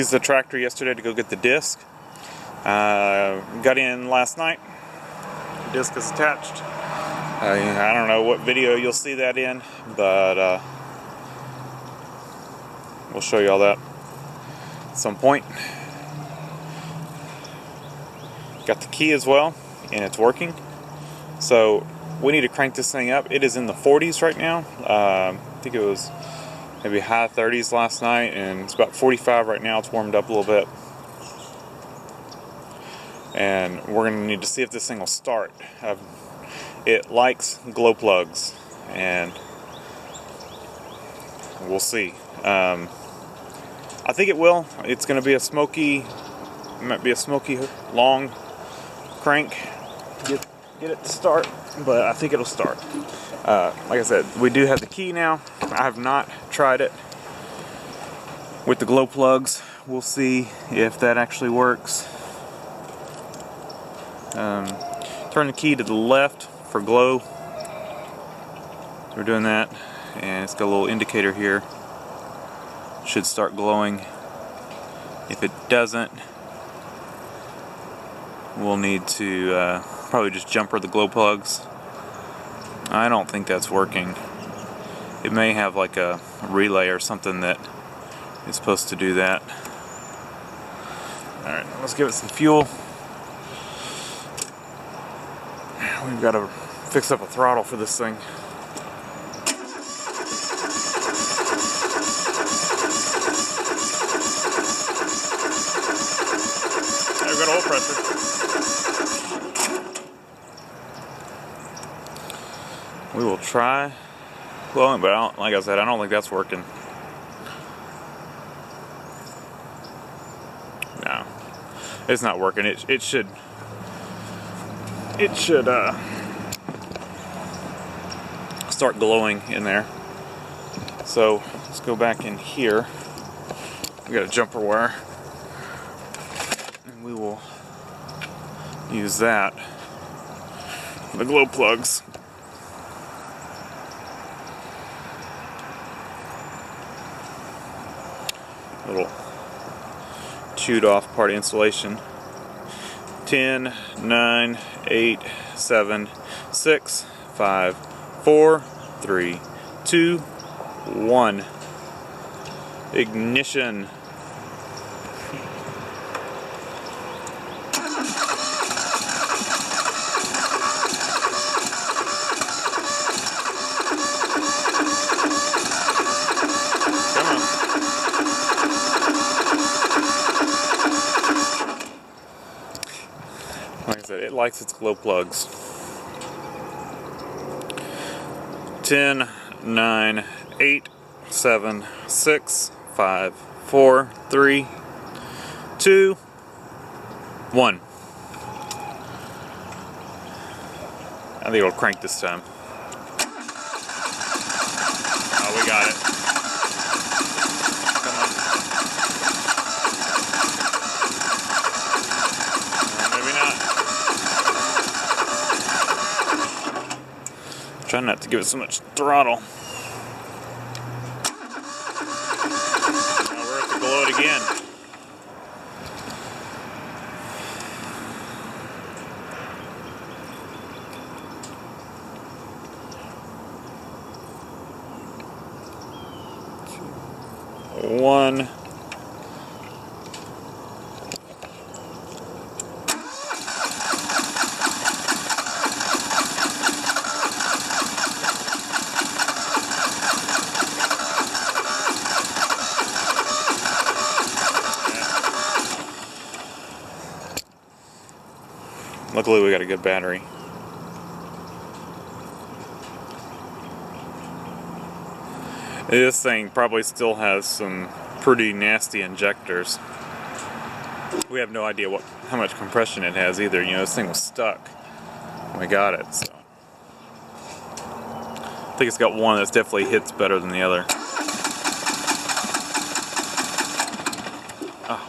used the tractor yesterday to go get the disc. Got in last night. The disc is attached. I don't know what video you'll see that in, but we'll show you all that at some point. Got the key as well, and it's working. So we need to crank this thing up. It is in the 40s right now. I think it was maybe high 30s last night, and it's about 45 right now. It's warmed up a little bit. And we're going to need to see if this thing will start. It likes glow plugs, and we'll see. I think it will. It's going to be a Smokey, might be a Smokey long crank. Get it to start, but I think it'll start. Like I said, we do have the key now. I have not tried it with the glow plugs. We'll see if that actually works. Turn the key to the left for glow. We're doing that, and it's got a little indicator here. Should start glowing. If it doesn't, we'll need to probably just jumper the glow plugs. I don't think that's working. It may have like a relay or something that is supposed to do that. Alright, let's give it some fuel. We've got to fix up a throttle for this thing. We've got oil pressure. We will try blowing, but like I said, I don't think that's working. No, it's not working. It should start glowing in there. So let's go back in here. We got a jumper wire, and we will use that for the glow plugs. Little chewed off part of insulation. 10, 9, 8, 7, 6, 5, 4, 3, 2, 1. Ignition. Come on. Like I said, it likes its glow plugs. 10, 9, 8, 7, 6, 5, 4, 3, 2, 1. I think it'll crank this time. Oh, we got it. Come on. Maybe not. Try not to give it so much throttle. Now we're at the glow it again. One. Luckily we got a good battery. This thing probably still has some pretty nasty injectors. We have no idea how much compression it has either. You know, this thing was stuck when we got it, so I think it's got one that definitely hits better than the other. Oh.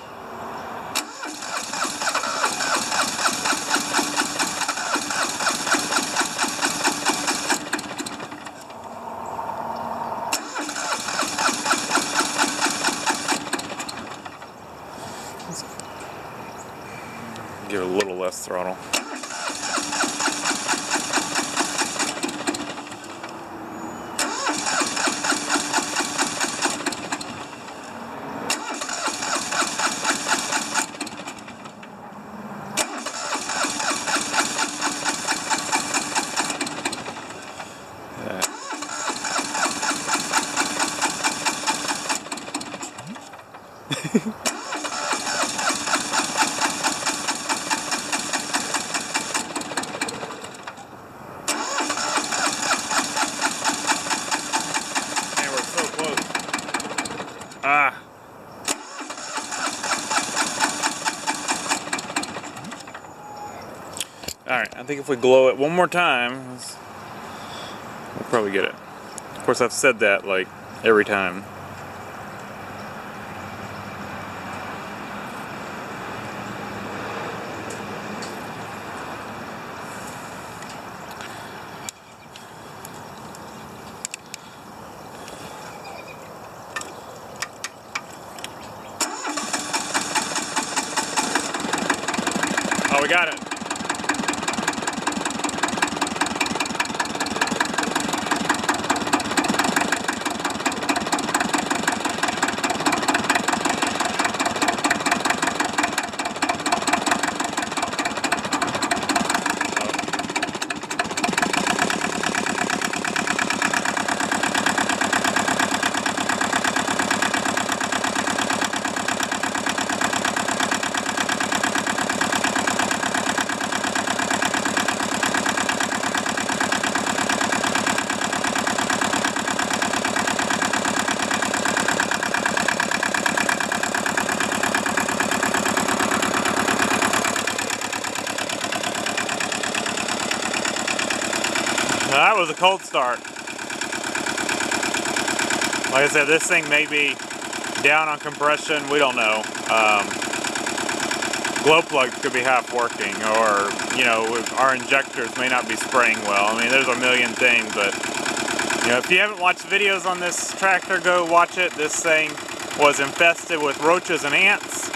adjust throttle. Ah. Alright, I think if we glow it one more time, we'll probably get it. Of course, I've said that like every time. Oh, we got it. That was a cold start. Like I said, this thing may be down on compression. We don't know. Glow plugs could be half working, or our injectors may not be spraying well. I mean, there's a million things, but if you haven't watched videos on this tractor, go watch it. This thing was infested with roaches and ants,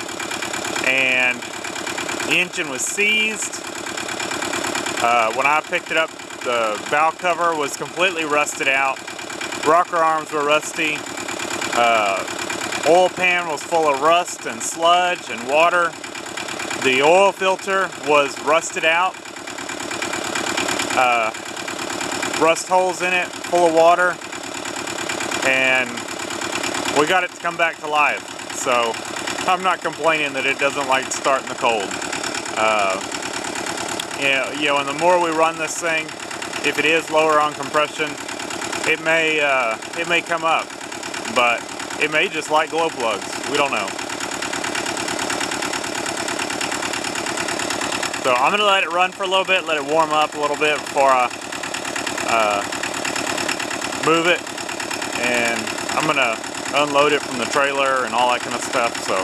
and the engine was seized. When I picked it up, the valve cover was completely rusted out. Rocker arms were rusty. Oil pan was full of rust and sludge and water. The oil filter was rusted out. Rust holes in it, full of water. And we got it to come back to life. So I'm not complaining that it doesn't like to start in the cold. And the more we run this thing, if it is lower on compression, it may come up, but it may just like glow plugs. We don't know. So I'm gonna let it run for a little bit, let it warm up a little bit before I move it, and I'm gonna unload it from the trailer and all that kind of stuff. So,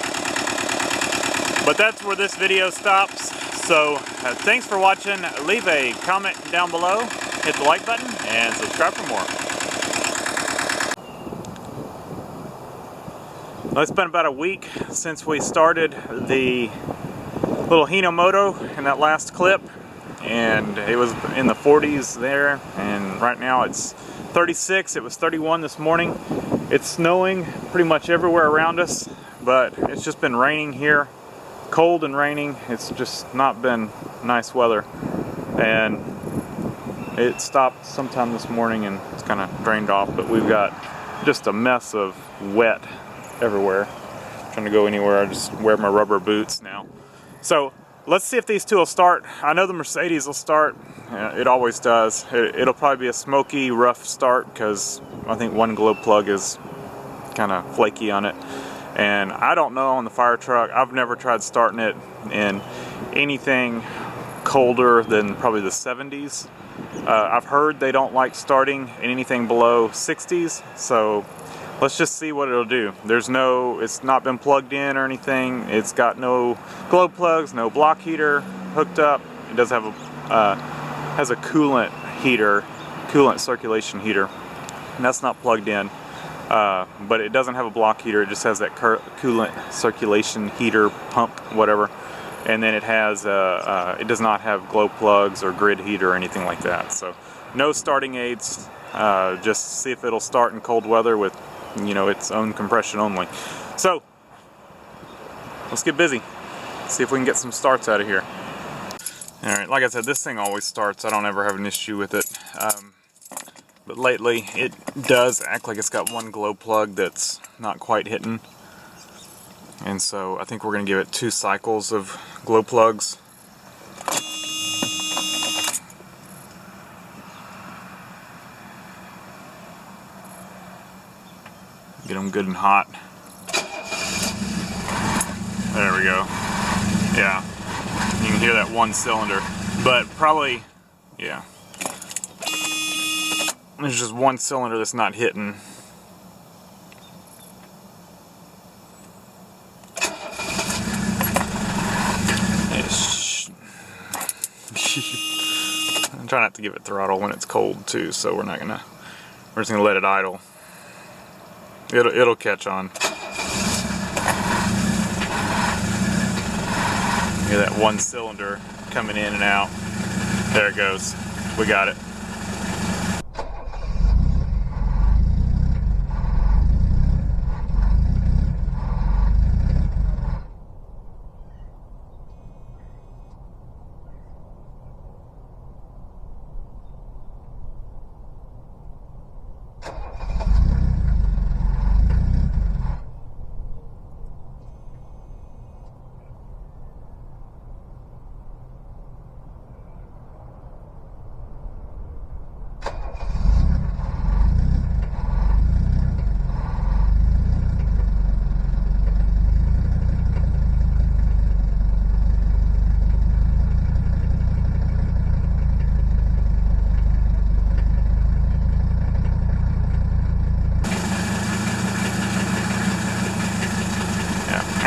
but that's where this video stops. So thanks for watching. Leave a comment down below, hit the like button, and subscribe for more. Well, it's been about a week since we started the little Hinomoto in that last clip, and it was in the 40s there, and right now it's 36. It was 31 this morning. It's snowing pretty much everywhere around us, but it's just been raining here. Cold and raining. It's just not been nice weather, and it stopped sometime this morning and it's kind of drained off, but we've got just a mess of wet everywhere. Trying to go anywhere, I just wear my rubber boots now. So let's see if these two will start. I know the Mercedes will start. It always does. It'll probably be a Smokey rough start because I think one glow plug is kind of flaky on it. And I don't know on the Firetruck. I've never tried starting it in anything colder than probably the 70s. I've heard they don't like starting in anything below 60s, so let's just see what it'll do. It's not been plugged in or anything. It's got no glow plugs, no block heater hooked up. It does have has a coolant circulation heater, and that's not plugged in. But it doesn't have a block heater. It just has that coolant circulation heater pump, whatever. and then it has it does not have glow plugs or grid heater or anything like that. So no starting aids. Just see if it'll start in cold weather with, you know, its own compression only. So let's get busy. See if we can get some starts out of here. Alright, like I said, this thing always starts. I don't ever have an issue with it. But lately it does act like it's got one glow plug that's not quite hitting. And so I think we're going to give it 2 cycles of glow plugs. Get them good and hot. There we go. Yeah, you can hear that one cylinder, but probably, yeah, there's just one cylinder that's not hitting. I'm trying not to give it throttle when it's cold too, so we're just gonna let it idle. It'll catch on. Hear that one cylinder coming in and out. There it goes. We got it.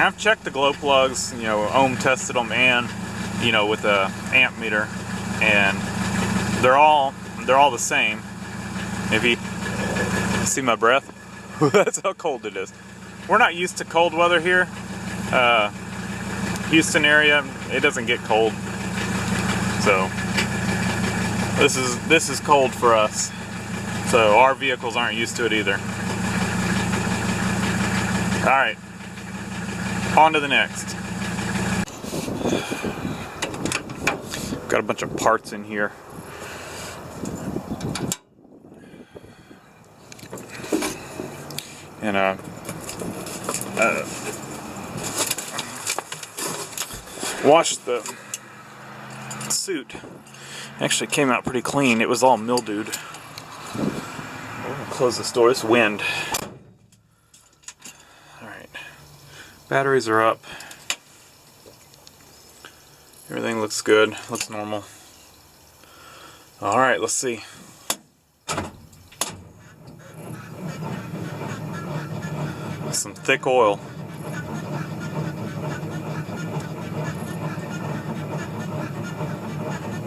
I've checked the glow plugs, you know, ohm tested them, and, you know, with a amp meter, and they're all the same. If you see my breath, that's how cold it is. We're not used to cold weather here. Houston area, it doesn't get cold, so this is cold for us. So our vehicles aren't used to it either. All right. On to the next. Got a bunch of parts in here. And washed the suit. Actually came out pretty clean. It was all mildewed. We're gonna close this door. It's wind. Batteries are up. Everything looks good, looks normal. Alright, let's see. Some thick oil.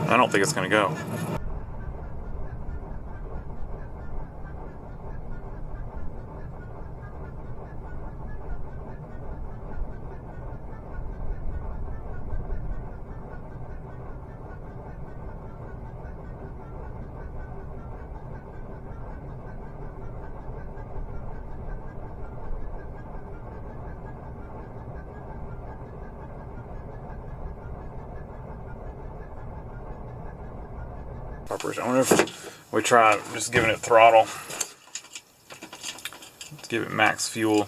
I don't think it's gonna go. I wonder if we try just giving it throttle. Let's give it max fuel.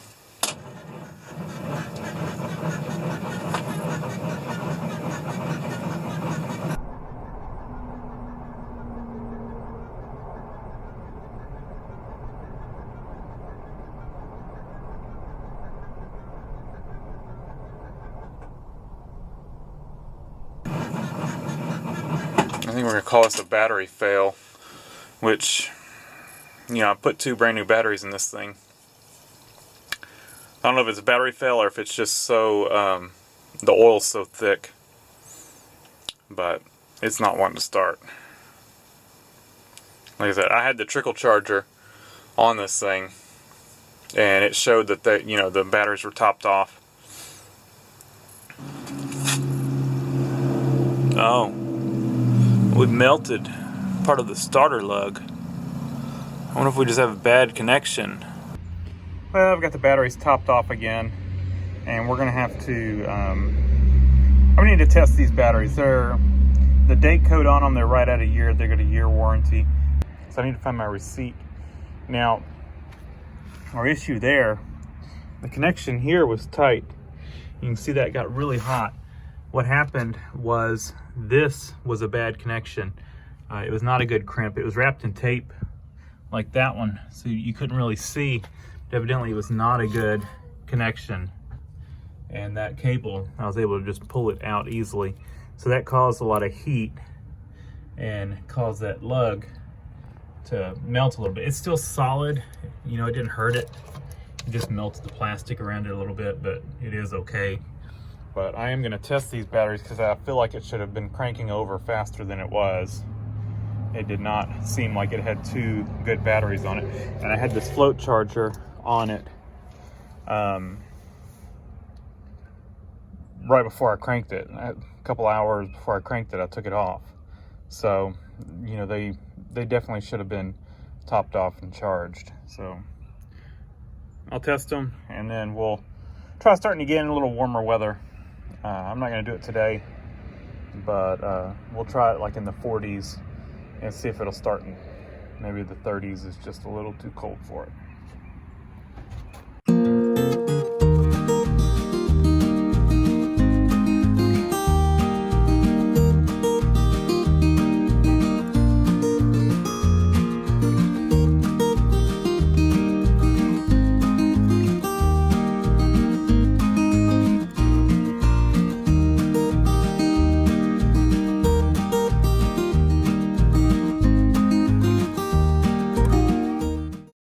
I think we're going to call this a battery fail, which, you know, I put 2 brand new batteries in this thing. I don't know if it's a battery fail or if it's just so, the oil's so thick, but it's not wanting to start. Like I said, I had the trickle charger on this thing, and it showed that the batteries were topped off. Oh, we melted part of the starter lug. I wonder if we just have a bad connection. Well, I've got the batteries topped off again, and we're gonna have to, I need to test these batteries. They're, the date code on them, they're right at a year. They got a year warranty. So I need to find my receipt. Now, our issue there, the connection here was tight. You can see that got really hot. What happened was this was a bad connection. It was not a good crimp. It was wrapped in tape like that one, so you couldn't really see. But evidently it was not a good connection. And that cable, I was able to just pull it out easily. So that caused a lot of heat and caused that lug to melt a little bit. It's still solid, you know, it didn't hurt it. It just melted the plastic around it a little bit, but it is okay. But I am gonna test these batteries because I feel like it should have been cranking over faster than it was. It did not seem like it had two good batteries on it. And I had this float charger on it right before I cranked it. A couple hours before I cranked it, I took it off. So, you know, they definitely should have been topped off and charged. So I'll test them, and then we'll try starting again in a little warmer weather. I'm not going to do it today, but we'll try it like in the 40s and see if it'll start in maybe the 30s. Is just a little too cold for it.